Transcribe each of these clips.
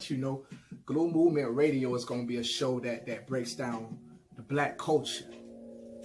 You know, G.L.U.E Movement Radio is going to be a show that breaks down the black culture.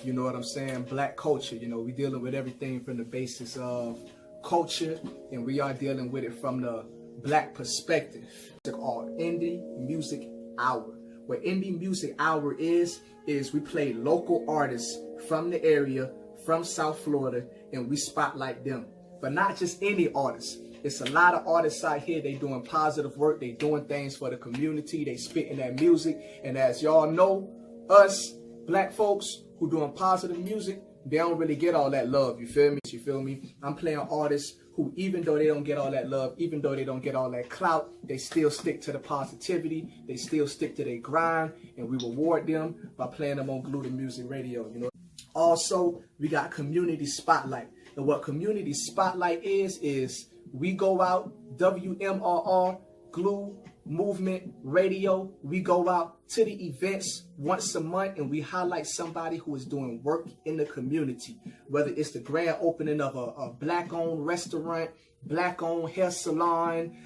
You know what I'm saying? Black culture. You know, we're dealing with everything from the basis of culture, and we are dealing with it from the black perspective. It's called Indie Music Hour. What Indie Music Hour is we play local artists from the area, from South Florida, and we spotlight them. But not just any artists. It's a lot of artists out here, they doing positive work, they doing things for the community, they spitting that music. And as y'all know, us black folks who doing positive music, they don't really get all that love, you feel me? You feel me? I'm playing artists who, even though they don't get all that love, even though they don't get all that clout, they still stick to the positivity, they still stick to their grind, and we reward them by playing them on G.L.U.E Music Radio, you know. Also, we got Community Spotlight. And what Community Spotlight is we go out, WMRR, G.L.U.E Movement Radio, we go out to the events once a month and we highlight somebody who is doing work in the community. Whether it's the grand opening of a black-owned restaurant, black-owned hair salon,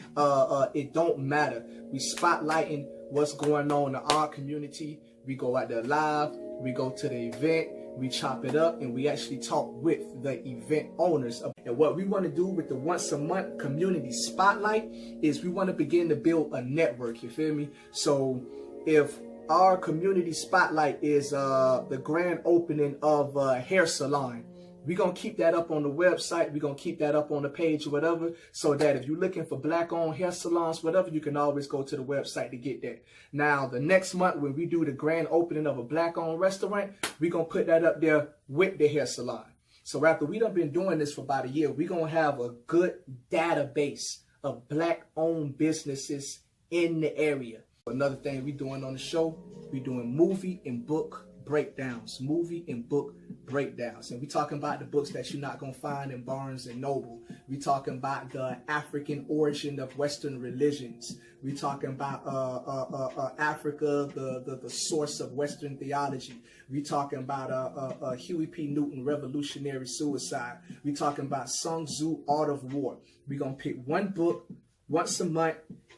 it don't matter. We spotlighting what's going on in our community. We go out there live, we go to the event, we chop it up, and we actually talk with the event owners. And what we want to do with the once a month community spotlight is we want to begin to build a network, you feel me? So if our community spotlight is the grand opening of a hair salon, we're going to keep that up on the website. We're going to keep that up on the page or whatever, so that if you're looking for black-owned hair salons, whatever, you can always go to the website to get that. Now, the next month when we do the grand opening of a black-owned restaurant, we're going to put that up there with the hair salon. So after we done been doing this for about a year, we're going to have a good database of black-owned businesses in the area. Another thing we doing on the show, we doing movie and book breakdowns, movie and book breakdowns. And we talking about the books that you're not going to find in Barnes and Noble. We talking about the African origin of Western religions. We talking about Africa, the source of Western theology. We talking about Huey P. Newton, revolutionary suicide. We talking about Sun Tzu, art of war. We going to pick one book once a month,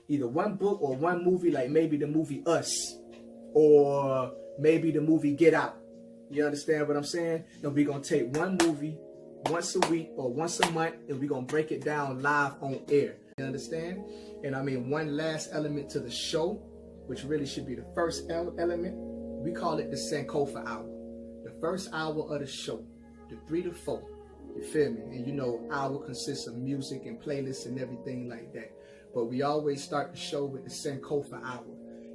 either one book or one movie, like maybe the movie Us, or maybe the movie Get Out. You understand what I'm saying? And we're going to take one movie once a week or once a month, and we're going to break it down live on air. You understand? And I mean, one last element to the show, which really should be the first element, we call it the Sankofa Hour. The first hour of the show, the 3 to 4. You feel me? And you know, hour consists of music and playlists and everything like that. But we always start the show with the Sankofa Hour.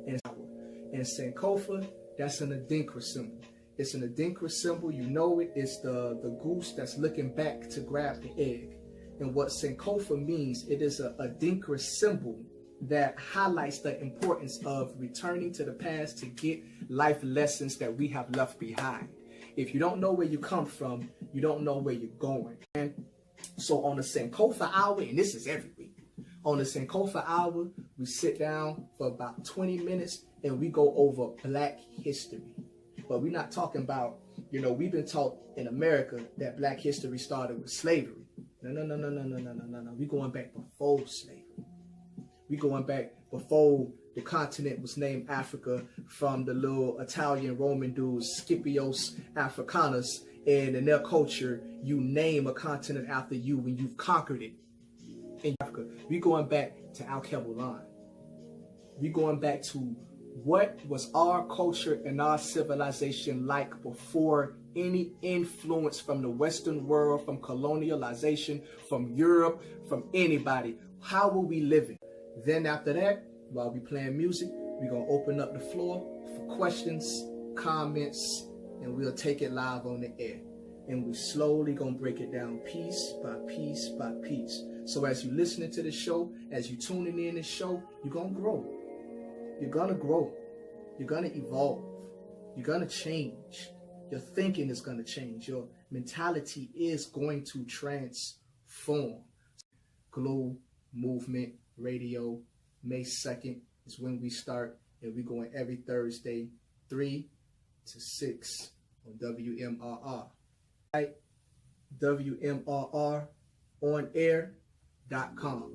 And Sankofa, that's an Adinkra symbol. It's an Adinkra symbol, you know it. It's the goose that's looking back to grab the egg. And what Sankofa means, it is a Adinkra symbol that highlights the importance of returning to the past to get life lessons that we have left behind. If you don't know where you come from, you don't know where you're going. And so on the Sankofa Hour, and this is every week, on the Sankofa Hour, we sit down for about 20 minutes and we go over black history. But we're not talking about, you know, we've been taught in America that black history started with slavery. No. We're going back before slavery. We're going back before the continent was named Africa from the little Italian Roman dudes, Scipios Africanus, and in their culture, you name a continent after you when you've conquered it. In Africa, we're going back to Al-Kebulan. We're going back to what was our culture and our civilization like before any influence from the Western world, from colonialization, from Europe, from anybody. How were we living? Then after that, while we playing music, we're going to open up the floor for questions, comments, and we'll take it live on the air. And we slowly going to break it down piece by piece by piece. So as you're listening to the show, as you're tuning in the show, you're going to grow. You're going to grow. You're going to evolve. You're going to change. Your thinking is going to change. Your mentality is going to transform. G.L.U.E Movement Radio, May 2nd is when we start. And we're going every Thursday, 3 to 6 on WMRR. WMRR on air.com.